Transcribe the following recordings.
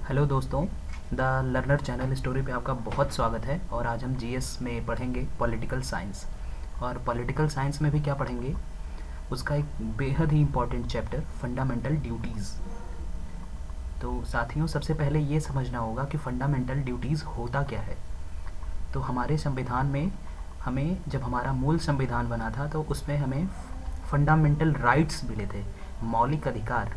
Hello दोस्तों, the learner channel story पे आपका बहुत स्वागत है। और आज हम जीएस में पढ़ेंगे पॉलिटिकल साइंस। और पॉलिटिकल साइंस में भी क्या पढ़ेंगे, उसका एक बेहद ही इम्पॉर्टेंट चैप्टर फंडामेंटल ड्यूटीज़। तो साथियों, सबसे पहले ये समझना होगा कि फंडामेंटल ड्यूटीज़ होता क्या है। तो हमारे संविधान में हमें, जब हमारा मूल संविधान बना था तो उसमें हमें फंडामेंटल राइट्स मिले थे, मौलिक अधिकार।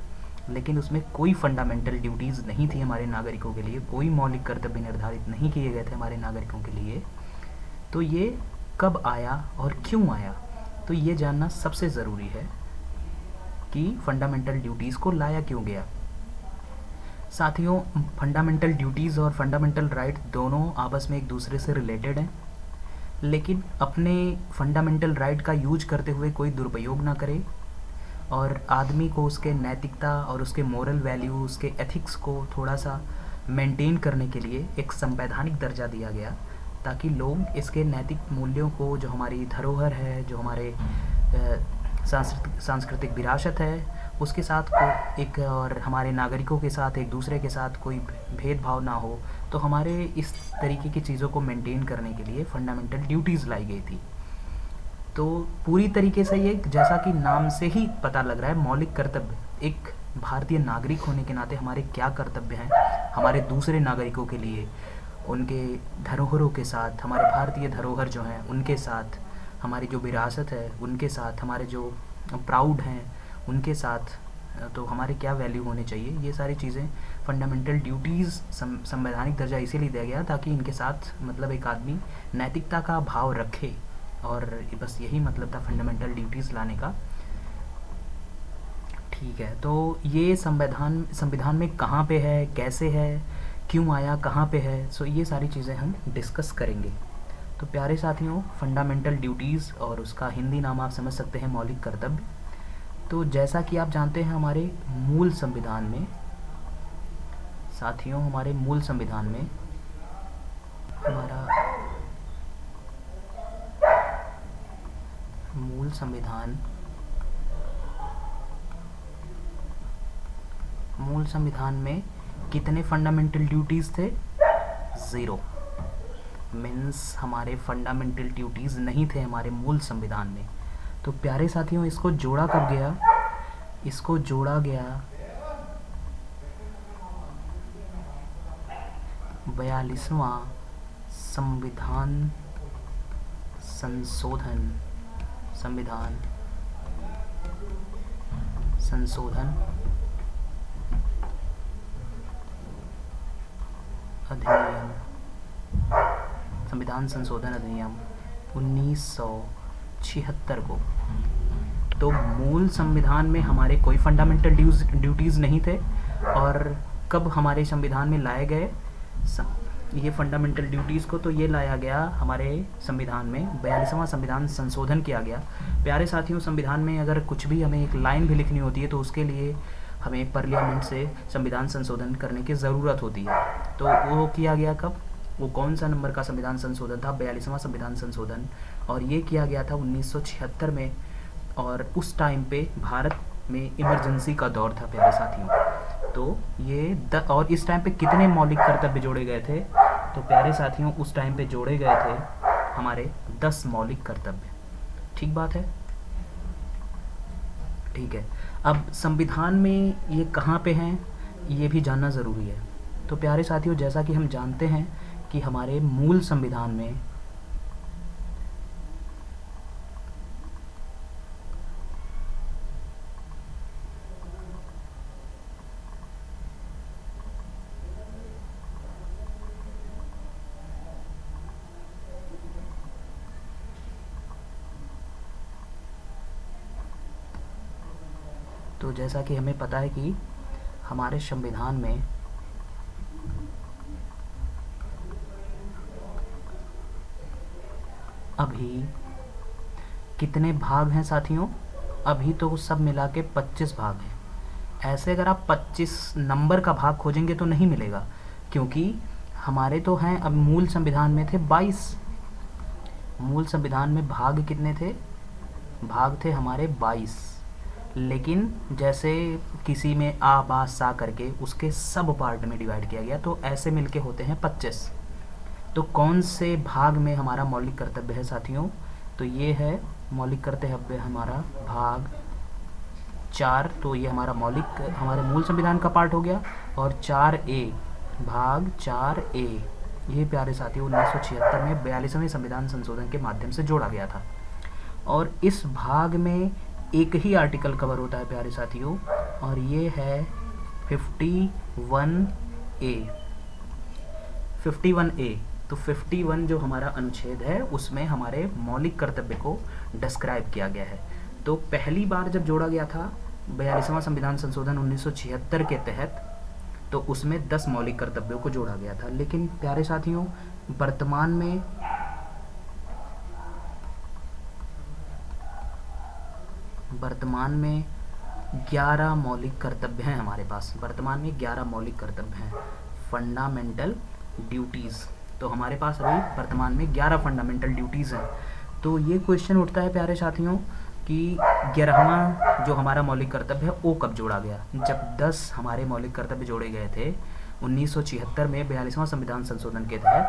लेकिन उसमें कोई फंडामेंटल ड्यूटीज़ नहीं थी हमारे नागरिकों के लिए, कोई मौलिक कर्तव्य निर्धारित नहीं किए गए थे हमारे नागरिकों के लिए। तो ये कब आया और क्यों आया, तो ये जानना सबसे ज़रूरी है कि फंडामेंटल ड्यूटीज़ को लाया क्यों गया। साथियों, फंडामेंटल ड्यूटीज़ और फंडामेंटल राइट दोनों आपस में एक दूसरे से रिलेटेड हैं, लेकिन अपने फंडामेंटल राइट का यूज करते हुए कोई दुरुपयोग ना करे। और आदमी को उसके नैतिकता और उसके मोरल वैल्यू, उसके एथिक्स को थोड़ा सा मेंटेन करने के लिए एक संवैधानिक दर्जा दिया गया, ताकि लोग इसके नैतिक मूल्यों को, जो हमारी धरोहर है, जो हमारे सांस्कृतिक विरासत है, उसके साथ को एक, और हमारे नागरिकों के साथ एक दूसरे के साथ कोई भेदभाव ना हो। तो हमारे इस तरीके की चीज़ों को मेंटेन करने के लिए फंडामेंटल ड्यूटीज़ लाई गई थी। तो पूरी तरीके से ये, जैसा कि नाम से ही पता लग रहा है, मौलिक कर्तव्य। एक भारतीय नागरिक होने के नाते हमारे क्या कर्तव्य हैं हमारे दूसरे नागरिकों के लिए, उनके धरोहरों के साथ, हमारे भारतीय धरोहर जो हैं उनके साथ, हमारी जो विरासत है उनके साथ, हमारे जो प्राउड हैं उनके साथ, तो हमारे क्या वैल्यू होने चाहिए, ये सारी चीज़ें फंडामेंटल ड्यूटीज़ संवैधानिक दर्जा इसीलिए दिया गया ताकि इनके साथ मतलब एक आदमी नैतिकता का भाव रखे। और बस यही मतलब था फंडामेंटल ड्यूटीज़ लाने का। ठीक है, तो ये संविधान में कहाँ पे है, कैसे है, क्यों आया, कहाँ पे है, सो ये सारी चीज़ें हम डिस्कस करेंगे। तो प्यारे साथियों, फंडामेंटल ड्यूटीज़ और उसका हिंदी नाम आप समझ सकते हैं मौलिक कर्तव्य। तो जैसा कि आप जानते हैं, हमारे मूल संविधान में, साथियों, हमारे मूल संविधान में हमारा मूल संविधान में कितने फंडामेंटल ड्यूटीज़ थे? ज़ीरो। मीन्स हमारे फंडामेंटल ड्यूटीज़ नहीं थे हमारे मूल संविधान में। तो प्यारे साथियों, इसको जोड़ा कब गया? इसको जोड़ा गया 42वां संविधान संशोधन अधिनियम, संविधान संशोधन अधिनियम 1976 को। तो मूल संविधान में हमारे कोई फंडामेंटल ड्यूटीज़ नहीं थे। और कब हमारे संविधान में लाए गए ये फंडामेंटल ड्यूटीज़ को? तो ये लाया गया हमारे संविधान में, 42वां संविधान संशोधन किया गया। प्यारे साथियों, संविधान में अगर कुछ भी हमें एक लाइन भी लिखनी होती है तो उसके लिए हमें पार्लियामेंट से संविधान संशोधन करने की ज़रूरत होती है। तो वो किया गया कब? वो कौन सा नंबर का संविधान संशोधन था? 42वां संविधान संशोधन। और ये किया गया था 1976 में। और उस टाइम पे भारत में इमरजेंसी का दौर था प्यारे साथियों। तो ये और इस टाइम पे कितने मौलिक कर्तव्य जोड़े गए थे? तो प्यारे साथियों, उस टाइम पे जोड़े गए थे हमारे 10 मौलिक कर्तव्य। ठीक बात है? ठीक है। अब संविधान में ये कहाँ पे हैं, ये भी जानना ज़रूरी है। तो प्यारे साथियों, जैसा कि हम जानते हैं कि हमारे मूल संविधान में तो जैसा कि हमें पता है कि हमारे संविधान में अभी कितने भाग हैं साथियों? अभी तो सब मिला के 25 भाग हैं। ऐसे अगर आप 25 नंबर का भाग खोजेंगे तो नहीं मिलेगा, क्योंकि हमारे तो हैं, अब मूल संविधान में थे 22। मूल संविधान में भाग कितने थे? भाग थे हमारे 22। लेकिन जैसे किसी में आ बा सा करके उसके सब पार्ट में डिवाइड किया गया, तो ऐसे मिलके होते हैं 25। तो कौन से भाग में हमारा मौलिक कर्तव्य है साथियों? तो ये है मौलिक कर्तव्य हमारा भाग 4। तो ये हमारा हमारे मूल संविधान का पार्ट हो गया। और 4A, भाग 4A, ये प्यारे साथियों 1976 में 42वें संविधान संशोधन के माध्यम से जोड़ा गया था। और इस भाग में एक ही आर्टिकल कवर होता है प्यारे साथियों, और ये है 51A। 51A, तो 51 जो हमारा अनुच्छेद है उसमें हमारे मौलिक कर्तव्य को डिस्क्राइब किया गया है। तो पहली बार जब जोड़ा गया था 42वां संविधान संशोधन 1976 के तहत, तो उसमें 10 मौलिक कर्तव्यों को जोड़ा गया था। लेकिन प्यारे साथियों वर्तमान में 11 मौलिक कर्तव्य हैं हमारे पास। वर्तमान में 11 मौलिक कर्तव्य हैं, फंडामेंटल ड्यूटीज़। तो हमारे पास अभी वर्तमान में 11 फंडामेंटल ड्यूटीज़ हैं। तो ये क्वेश्चन उठता है प्यारे साथियों कि 11वां जो हमारा मौलिक कर्तव्य है वो कब जोड़ा गया? जब 10 हमारे मौलिक कर्तव्य जोड़े गए थे 1976 में 42वां संविधान संशोधन के तहत,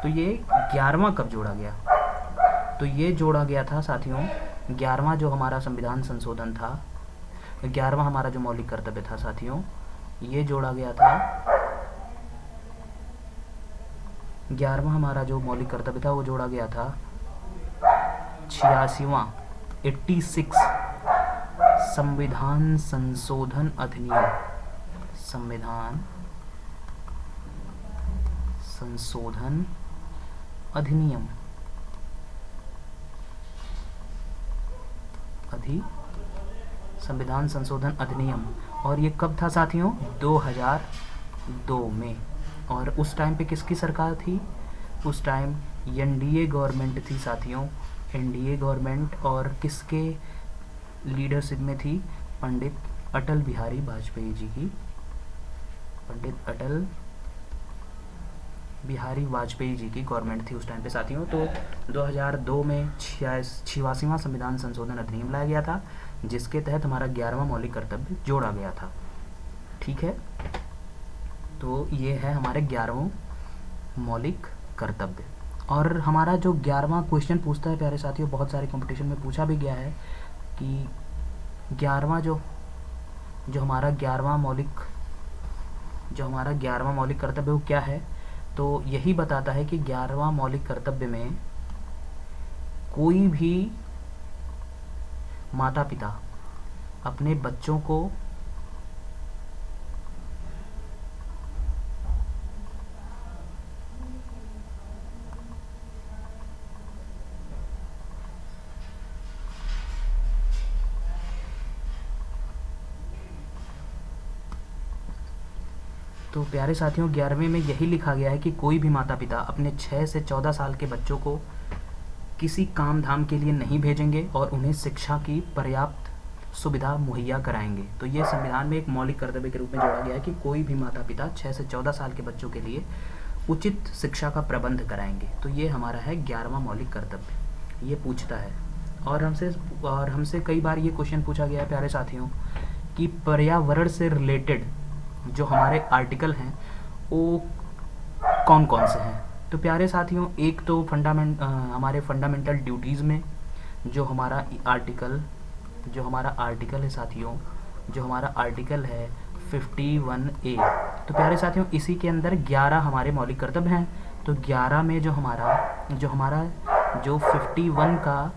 तो ये 11वां कब जोड़ा गया? तो ये जोड़ा गया था साथियों 11वां जो हमारा संविधान संशोधन था, 11वां हमारा जो मौलिक कर्तव्य था साथियों, ये जोड़ा गया था 11वां हमारा जो मौलिक कर्तव्य था वो जोड़ा गया था 86वां 86 संविधान संशोधन अधिनियम, संविधान संशोधन अधिनियम संविधान संशोधन अधिनियम। और ये कब था साथियों? 2002 में। और उस टाइम पे किसकी सरकार थी? उस टाइम एनडीए गवर्नमेंट थी साथियों, एनडीए गवर्नमेंट। और किसके लीडरशिप में थी? पंडित अटल बिहारी वाजपेयी जी की, पंडित अटल बिहारी वाजपेयी जी की गवर्नमेंट थी उस टाइम पे साथियों। तो 2002 में 86वां संविधान संशोधन अधिनियम लाया गया था, जिसके तहत हमारा 11वां मौलिक कर्तव्य जोड़ा गया था। ठीक है, तो ये है हमारे 11वां मौलिक कर्तव्य। और हमारा जो 11वां क्वेश्चन पूछता है प्यारे साथियों, बहुत सारे कंपटीशन में पूछा भी गया है कि 11वां जो हमारा 11वां मौलिक कर्तव्य वो क्या है? तो यही बताता है कि 11वां मौलिक कर्तव्य में कोई भी माता पिता अपने बच्चों को तो प्यारे साथियों 11वें में यही लिखा गया है कि कोई भी माता पिता अपने 6 से 14 साल के बच्चों को किसी काम धाम के लिए नहीं भेजेंगे और उन्हें शिक्षा की पर्याप्त सुविधा मुहैया कराएंगे। तो ये संविधान में एक मौलिक कर्तव्य के रूप में जोड़ा गया है कि कोई भी माता पिता 6 से 14 साल के बच्चों के लिए उचित शिक्षा का प्रबंध कराएंगे। तो ये हमारा है 11वां मौलिक कर्तव्य, ये पूछता है। और हमसे कई बार ये क्वेश्चन पूछा गया है प्यारे साथियों कि पर्यावरण से रिलेटेड जो हमारे आर्टिकल हैं वो कौन कौन से हैं? तो प्यारे साथियों एक तो हमारे फंडामेंटल ड्यूटीज़ में जो हमारा आर्टिकल है साथियों, जो हमारा आर्टिकल है 51A। तो प्यारे साथियों इसी के अंदर 11 हमारे मौलिक कर्तव्य हैं। तो 11 में जो 51 का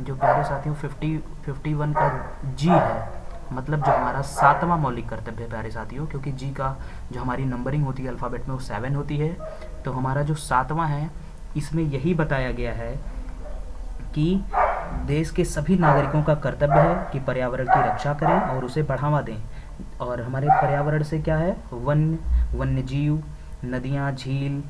जो प्यारे साथियों 51 का जी है, मतलब जो हमारा 7वां मौलिक कर्तव्य है प्यारे साथियों, क्योंकि जी का जो हमारी नंबरिंग होती है अल्फ़ाबेट में वो 7 होती है। तो हमारा जो 7वां है इसमें यही बताया गया है कि देश के सभी नागरिकों का कर्तव्य है कि पर्यावरण की रक्षा करें और उसे बढ़ावा दें। और हमारे पर्यावरण से क्या है? वन्यजीव, नदियाँ, झील,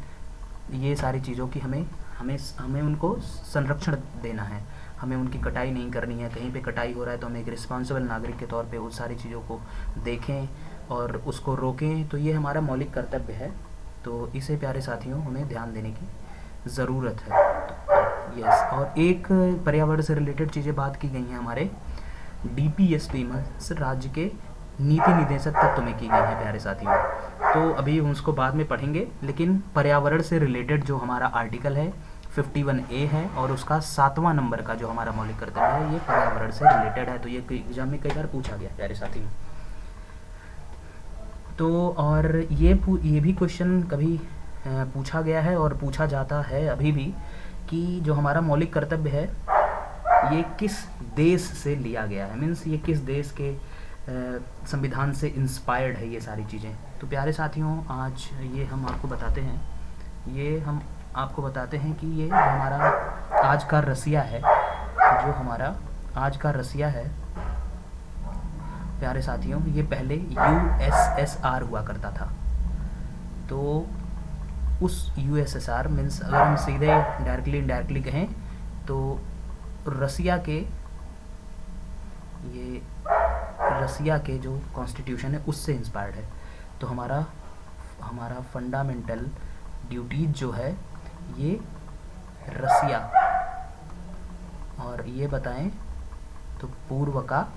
ये सारी चीज़ों की हमें उनको संरक्षण देना है। हमें उनकी कटाई नहीं करनी है। कहीं पे कटाई हो रहा है तो हमें एक रिस्पॉन्सिबल नागरिक के तौर पे उस सारी चीज़ों को देखें और उसको रोकें। तो ये हमारा मौलिक कर्तव्य है। तो इसे प्यारे साथियों हमें ध्यान देने की ज़रूरत है। तो यस, और एक पर्यावरण से रिलेटेड चीज़ें बात की गई हैं हमारे DPSP मीन्स राज्य के नीति निदेशक तत्व में की गई है प्यारे साथियों। तो अभी हम उसको बाद में पढ़ेंगे, लेकिन पर्यावरण से रिलेटेड जो हमारा आर्टिकल है 51A है, और उसका 7वां नंबर का जो हमारा मौलिक कर्तव्य है ये पर्यावरण से रिलेटेड है। तो ये एग्जाम में कई बार पूछा गया प्यारे साथियों। तो और ये भी क्वेश्चन कभी पूछा गया है और पूछा जाता है अभी भी, कि जो हमारा मौलिक कर्तव्य है ये किस देश से लिया गया है, मीन्स ये किस देश के संविधान से इंस्पायर्ड है ये सारी चीज़ें। तो प्यारे साथियों आज ये हम आपको बताते हैं, ये हम आपको बताते हैं कि ये हमारा आज का रसिया है, जो हमारा आज का रसिया है प्यारे साथियों, ये पहले USSR हुआ करता था। तो उस USSR मीन्स अगर हम सीधे डायरेक्टली इनडायरेक्टली कहें तो रसिया के जो कॉन्स्टिट्यूशन है उससे इंस्पायर्ड है। तो हमारा फंडामेंटल ड्यूटीज जो है ये रसिया, और ये बताएं तो पूर्व का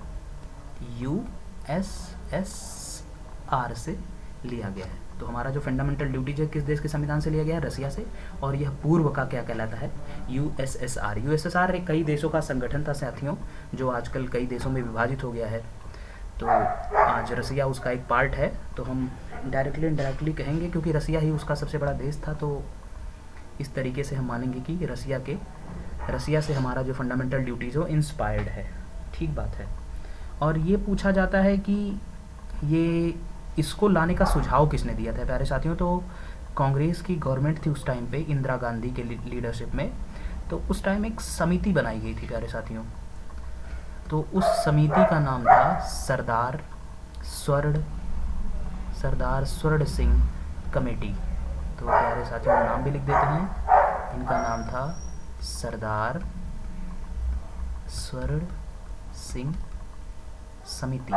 USSR से लिया गया है। तो हमारा जो फंडामेंटल ड्यूटीज है किस देश के संविधान से लिया गया है, रसिया से, और यह पूर्व का क्या कहलाता है, USSR। USSR एक कई देशों का संगठन था साथियों, जो आजकल कई देशों में विभाजित हो गया है। तो आज रसिया उसका एक पार्ट है, तो हम डायरेक्टली इनडायरेक्टली कहेंगे क्योंकि रसिया ही उसका सबसे बड़ा देश था। तो इस तरीके से हम मानेंगे कि रसिया से हमारा जो फंडामेंटल ड्यूटीज़ हो इंस्पायर्ड है। ठीक बात है। और ये पूछा जाता है कि ये इसको लाने का सुझाव किसने दिया था प्यारे साथियों। तो कांग्रेस की गवर्नमेंट थी उस टाइम पे, इंदिरा गांधी के लीडरशिप में। तो उस टाइम एक समिति बनाई गई थी प्यारे साथियों। तो उस समिति का नाम था सरदार स्वर्ण सिंह कमेटी। तो प्यारे साथियों नाम भी लिख देते हैं, इनका नाम था सरदार स्वर्ण सिंह समिति।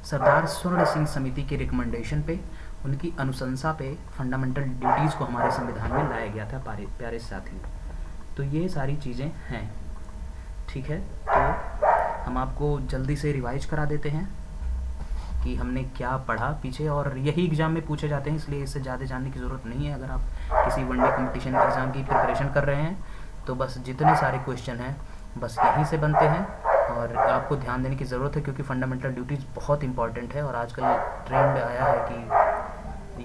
सरदार स्वर्ण सिंह समिति के रिकमेंडेशन पे, उनकी अनुशंसा पे फंडामेंटल ड्यूटीज़ को हमारे संविधान में लाया गया था प्यारे साथियों। तो ये सारी चीज़ें हैं। ठीक है, तो हम आपको जल्दी से रिवाइज करा देते हैं कि हमने क्या पढ़ा पीछे, और यही एग्ज़ाम में पूछे जाते हैं, इसलिए इससे ज़्यादा जानने की ज़रूरत नहीं है। अगर आप किसी वनडे कंपटीशन एग्ज़ाम की प्रिपरेशन कर रहे हैं तो बस जितने सारे क्वेश्चन हैं बस यहीं से बनते हैं, और आपको ध्यान देने की ज़रूरत है क्योंकि फंडामेंटल ड्यूटीज़ बहुत इंपॉर्टेंट है, और आजकल ट्रेंड आया है कि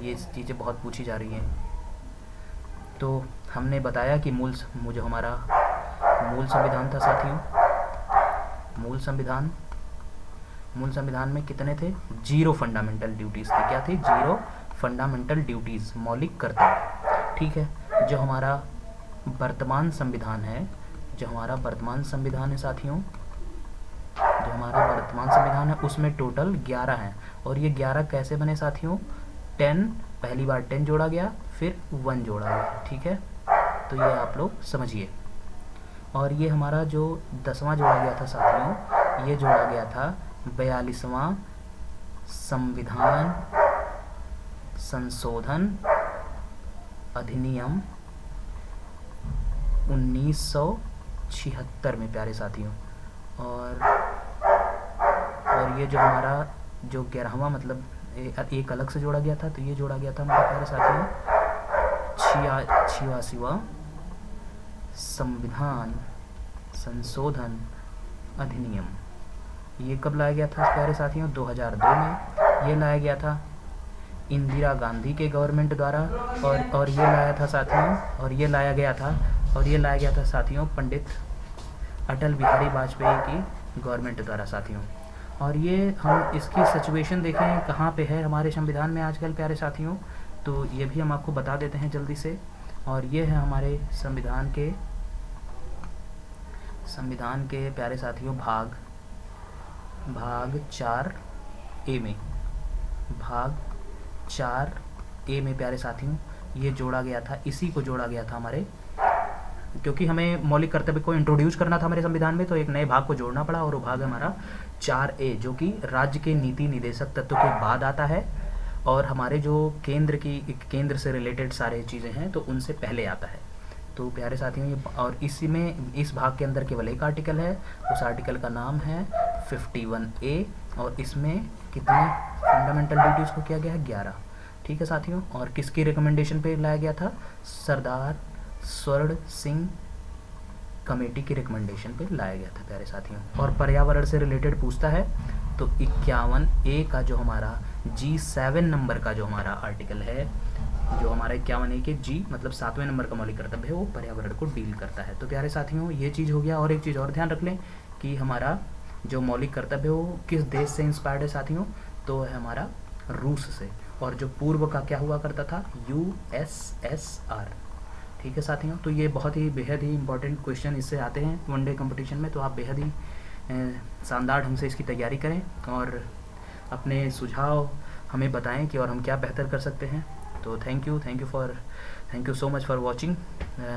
ये चीज़ें बहुत पूछी जा रही हैं। तो हमने बताया कि जो हमारा मूल संविधान था साथियों, मूल संविधान में कितने थे, 0 फंडामेंटल ड्यूटीज़ थी। क्या थी, 0 फंडामेंटल ड्यूटीज़, मौलिक कर्तव्य। ठीक है, जो हमारा वर्तमान संविधान है साथियों, जो हमारा वर्तमान संविधान है उसमें टोटल 11 हैं, और ये 11 कैसे बने साथियों, 10 पहली बार 10 जोड़ा गया, फिर 1 जोड़ा गया। ठीक है, तो ये आप लोग समझिए। और ये हमारा जो 10वां जोड़ा गया था साथियों, ये जोड़ा गया था 42वां संविधान संशोधन अधिनियम 1976 में प्यारे साथियों। और ये जो हमारा जो 11वां मतलब एक अलग से जोड़ा गया था, तो ये जोड़ा गया था हमारे प्यारे साथियों 86वां संविधान संशोधन अधिनियम। ये कब लाया गया था प्यारे साथियों, 2002 में ये लाया गया था इंदिरा गांधी के गवर्नमेंट द्वारा, और ये लाया था साथियों, और ये लाया गया था साथियों पंडित अटल बिहारी वाजपेयी की गवर्नमेंट द्वारा साथियों। और ये हम इसकी सिचुएशन देखें कहाँ पे है हमारे संविधान में आजकल प्यारे साथियों, तो ये भी हम आपको बता देते हैं जल्दी से। और ये है हमारे संविधान के प्यारे साथियों भाग 4A में प्यारे साथियों ये जोड़ा गया था, इसी को जोड़ा गया था हमारे, क्योंकि हमें मौलिक कर्तव्य को इंट्रोड्यूस करना था हमारे संविधान में, तो एक नए भाग को जोड़ना पड़ा, और वो भाग है हमारा 4A, जो कि राज्य के नीति निदेशक तत्व के बाद आता है, और हमारे जो केंद्र से रिलेटेड सारे चीज़ें हैं तो उनसे पहले आता है। तो प्यारे साथियों ये, और इसी में इस भाग के अंदर केवल एक आर्टिकल है, उस आर्टिकल का नाम है 51A, और इसमें कितने फंडामेंटल ड्यूटीज़ को किया गया है? 11। ठीक है साथियों, और किसकी रिकमेंडेशन पे लाया गया था? सरदार स्वर्ण सिंह कमेटी की रिकमेंडेशन पे लाया गया था प्यारे साथियों। और पर्यावरण से रिलेटेड पूछता है तो 51A का जो हमारा G7 नंबर का जो हमारा आर्टिकल है, जो हमारा 51A के G मतलब 7वें नंबर का मौलिक कर्तव्य है, वो पर्यावरण को डील करता है। तो प्यारे साथियों ये चीज़ हो गया। और एक चीज़ और ध्यान रख लें कि हमारा जो मौलिक कर्तव्य है वो किस देश से इंस्पायर्ड है साथियों? तो है हमारा रूस से, और जो पूर्व का क्या हुआ करता था? USSR। ठीक है साथियों, तो ये बहुत ही बेहद ही इंपॉर्टेंट क्वेश्चन इससे आते हैं वनडे कंपटीशन में, तो आप बेहद ही शानदार ढंग से इसकी तैयारी करें और अपने सुझाव हमें बताएं कि और हम क्या बेहतर कर सकते हैं। तो thank you so much for watching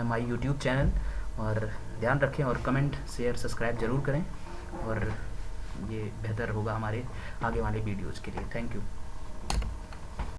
my YouTube channel, और ध्यान रखें और कमेंट शेयर सब्सक्राइब ज़रूर करें, और ये बेहतर होगा हमारे आगे वाले वीडियोज़ के लिए। Thank you.